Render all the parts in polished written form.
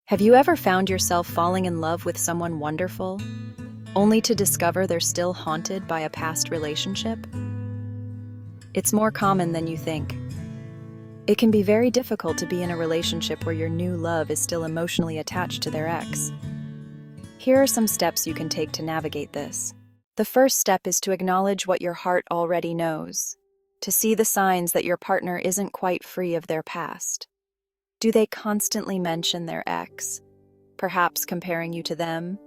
Have you ever found yourself falling in love with someone wonderful, only to discover they're still haunted by a past relationship? It's more common than you think. It can be very difficult to be in a relationship where your new love is still emotionally attached to their ex. Here are some steps you can take to navigate this. The first step is to acknowledge what your heart already knows, to see the signs that your partner isn't quite free of their past. Do they constantly mention their ex, perhaps comparing you to them,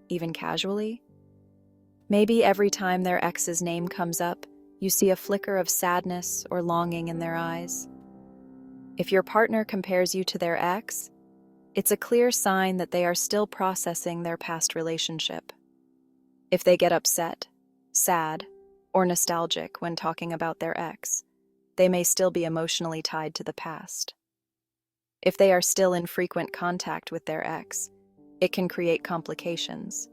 even casually? Maybe every time their ex's name comes up, you see a flicker of sadness or longing in their eyes. If your partner compares you to their ex, it's a clear sign that they are still processing their past relationship. If they get upset, sad, or nostalgic when talking about their ex, they may still be emotionally tied to the past. If they are still in frequent contact with their ex, it can create complications,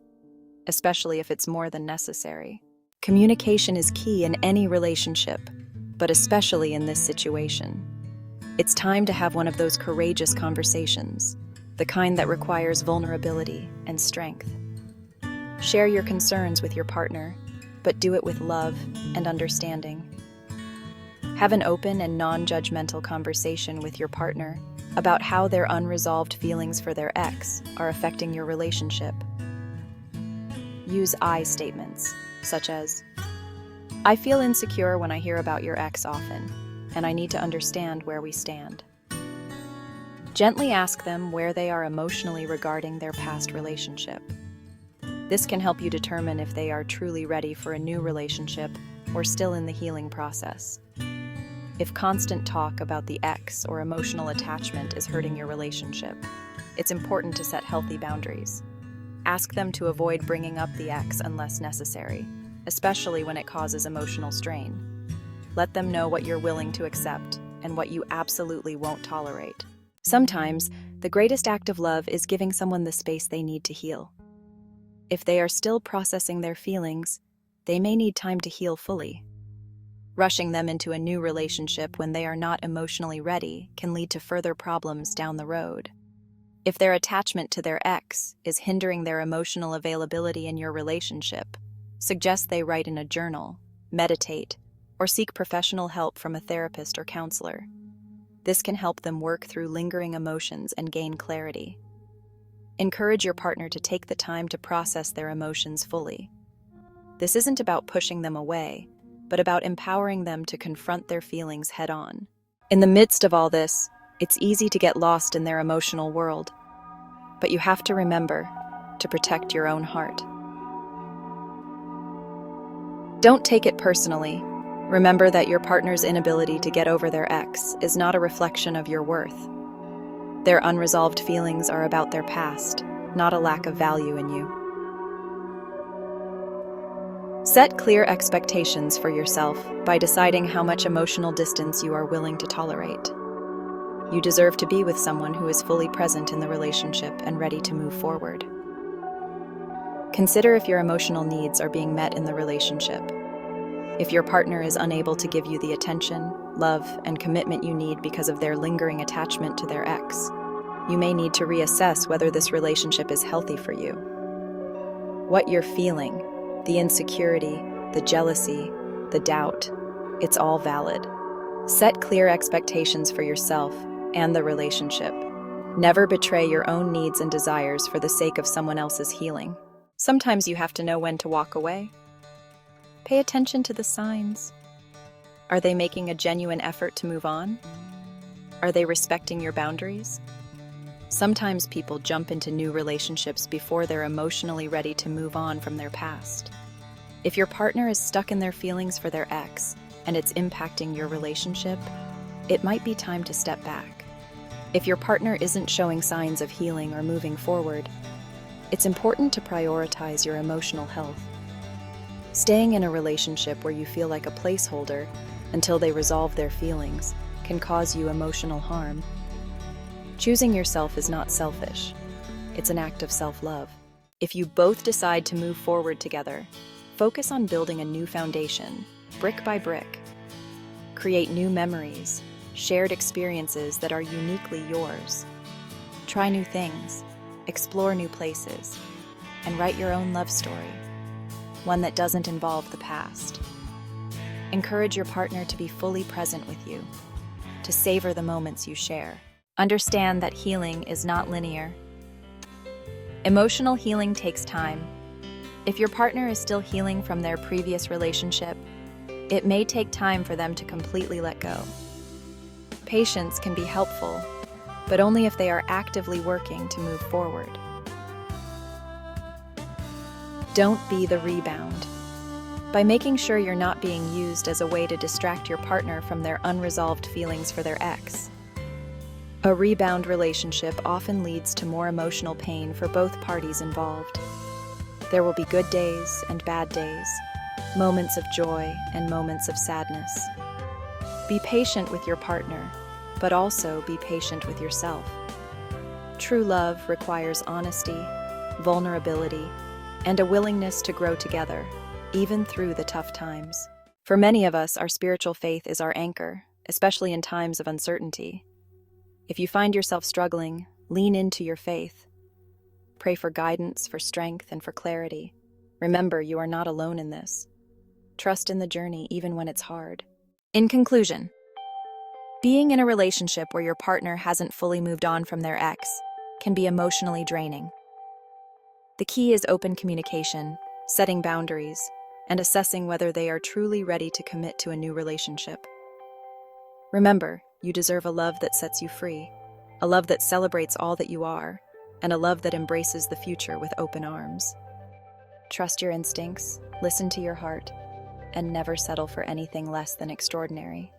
especially if it's more than necessary. Communication is key in any relationship, but especially in this situation. It's time to have one of those courageous conversations, the kind that requires vulnerability and strength. Share your concerns with your partner, but do it with love and understanding. Have an open and non-judgmental conversation with your partner about how their unresolved feelings for their ex are affecting your relationship. Use I statements, such as, "I feel insecure when I hear about your ex often, and I need to understand where we stand." Gently ask them where they are emotionally regarding their past relationship. This can help you determine if they are truly ready for a new relationship or still in the healing process. If constant talk about the ex or emotional attachment is hurting your relationship, it's important to set healthy boundaries. Ask them to avoid bringing up the ex unless necessary, especially when it causes emotional strain. Let them know what you're willing to accept and what you absolutely won't tolerate. Sometimes, the greatest act of love is giving someone the space they need to heal. If they are still processing their feelings, they may need time to heal fully. Rushing them into a new relationship when they are not emotionally ready can lead to further problems down the road. If their attachment to their ex is hindering their emotional availability in your relationship, suggest they write in a journal, meditate, or seek professional help from a therapist or counselor. This can help them work through lingering emotions and gain clarity. Encourage your partner to take the time to process their emotions fully. This isn't about pushing them away, but about empowering them to confront their feelings head-on. In the midst of all this, it's easy to get lost in their emotional world, but you have to remember to protect your own heart. Don't take it personally. Remember that your partner's inability to get over their ex is not a reflection of your worth. Their unresolved feelings are about their past, not a lack of value in you. Set clear expectations for yourself by deciding how much emotional distance you are willing to tolerate. You deserve to be with someone who is fully present in the relationship and ready to move forward. Consider if your emotional needs are being met in the relationship. If your partner is unable to give you the attention, love, and commitment you need because of their lingering attachment to their ex, you may need to reassess whether this relationship is healthy for you. What you're feeling, the insecurity, the jealousy, the doubt, it's all valid. Set clear expectations for yourself and the relationship. Never betray your own needs and desires for the sake of someone else's healing. Sometimes you have to know when to walk away. Pay attention to the signs. Are they making a genuine effort to move on? Are they respecting your boundaries? Sometimes people jump into new relationships before they're emotionally ready to move on from their past. If your partner is stuck in their feelings for their ex and it's impacting your relationship, it might be time to step back. If your partner isn't showing signs of healing or moving forward, it's important to prioritize your emotional health. Staying in a relationship where you feel like a placeholder until they resolve their feelings can cause you emotional harm. Choosing yourself is not selfish. It's an act of self-love. If you both decide to move forward together, focus on building a new foundation, brick by brick. Create new memories, shared experiences that are uniquely yours. Try new things, explore new places, and write your own love story, one that doesn't involve the past. Encourage your partner to be fully present with you, to savor the moments you share. Understand that healing is not linear. Emotional healing takes time. If your partner is still healing from their previous relationship, it may take time for them to completely let go. Patience can be helpful, but only if they are actively working to move forward. Don't be the rebound. By making sure you're not being used as a way to distract your partner from their unresolved feelings for their ex. A rebound relationship often leads to more emotional pain for both parties involved. There will be good days and bad days, moments of joy and moments of sadness. Be patient with your partner, but also be patient with yourself. True love requires honesty, vulnerability, and a willingness to grow together, even through the tough times. For many of us, our spiritual faith is our anchor, especially in times of uncertainty. If you find yourself struggling, lean into your faith. Pray for guidance, for strength, and for clarity. Remember, you are not alone in this. Trust in the journey, even when it's hard. In conclusion, being in a relationship where your partner hasn't fully moved on from their ex can be emotionally draining. The key is open communication, setting boundaries, and assessing whether they are truly ready to commit to a new relationship. Remember, you deserve a love that sets you free, a love that celebrates all that you are, and a love that embraces the future with open arms. Trust your instincts, listen to your heart, and never settle for anything less than extraordinary.